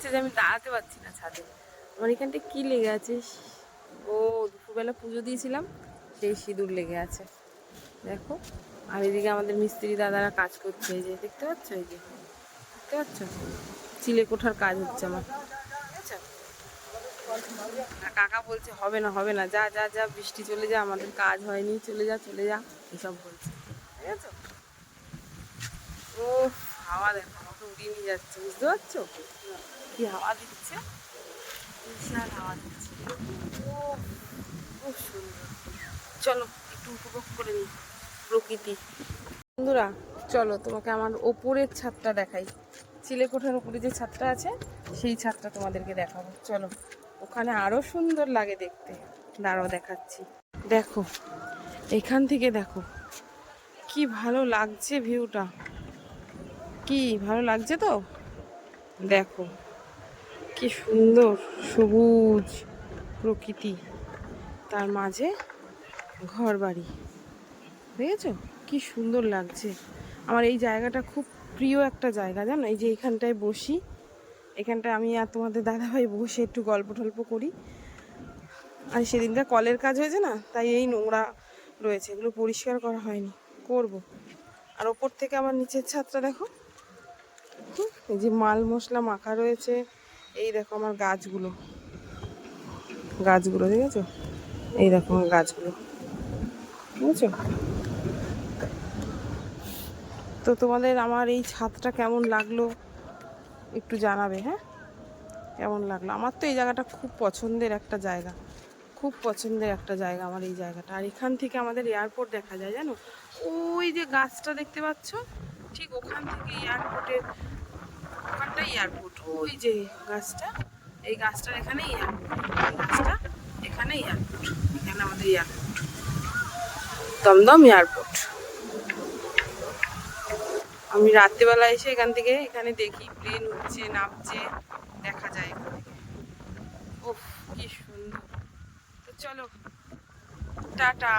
যে আমি দাঁড়াতে পারছি না ছাদে। আমার এখানটা কি লেগে আছে? ও দুপুরবেলা পুজো দিয়েছিলাম, সেই সিঁদুর লেগে আছে দেখো। আর এদিকে আমাদের মিস্ত্রি দাদারা কাজ করছে, এই যে দেখতে পাচ্ছ, এই যে দেখতে পাচ্ছ চিলে কোঠার কাজ হচ্ছে আমার, ঠিক আছে? আর কাকা বলছে হবে না হবে না, যা যা যা বৃষ্টি চলে যা, আমাদের কাজ হয়নি, চলে যা চলে যা, এসব বলছে, ঠিক আছে? ও হাওয়া দেখো, আমাকে উড়িয়ে নিয়ে যাচ্ছে, বুঝতে পারছো কি হাওয়া দিচ্ছে? বিশাল হাওয়া দিচ্ছে। ও খুব সুন্দর। চলো একটু উপভোগ করে নিই প্রকৃতি। বন্ধুরা চলো তোমাকে আমার ওপরের ছাদটা দেখাই। চিলেকোঠার উপরে যে ছাদটা আছে সেই ছাদটা তোমাদেরকে দেখাবো, চলো। ওখানে আরো সুন্দর লাগে দেখতে, দাঁড়াও দেখাচ্ছি। দেখো এখান থেকে দেখো কি ভালো লাগছে ভিউটা, কি ভালো লাগছে তো। দেখো কি সুন্দর সবুজ প্রকৃতি, তার মাঝে ঘর বাড়ি, দেখেছো কি সুন্দর লাগছে। আমার এই জায়গাটা খুব প্রিয় একটা জায়গা, জানো? এই যে এখানটায় বসি, এখানটায় আমি আর তোমাদের দাদাভাই বসে একটু গল্প টল্প করি। আর সেদিনকার কলের কাজ হয়েছে না, তাই এই নোংরা রয়েছে, এগুলো পরিষ্কার করা হয়নি, করব। আর ওপর থেকে আমার নিচের ছাদটা দেখো, এই যে মাল মশলা মাখা রয়েছে। এই দেখো আমার গাছগুলো, গাছগুলো দেখেছো? এই দেখো আমার গাছগুলো, বুঝেছো? তো তোমাদের আমার এই ছাদটা কেমন লাগলো একটু জানাবে, হ্যাঁ? কেমন লাগলো? আমার তো এই জায়গাটা খুব পছন্দের একটা জায়গা, খুব পছন্দের একটা জায়গা আমার এই জায়গাটা। আর এখান থেকে আমাদের এয়ারপোর্ট দেখা যায়, জানো? ওই যে গাছটা দেখতে পাচ্ছ, ঠিক ওখান থেকে এয়ারপোর্টের ওখানটাই এয়ারপোর্ট, ওই যে গাছটা, এই গাছটার এখানেই এয়ারপোর্ট, এই গাছটা এখানে এয়ারপোর্ট, এখানে আমাদের এয়ারপোর্ট, দমদম এয়ারপোর্ট। আমি রাত্রিবেলা এসে এখান থেকে এখানে দেখি প্লেন উঠছে নামছে, দেখা যায় এখান থেকে। ওফ কি সুন্দর। তো চলো টাটা।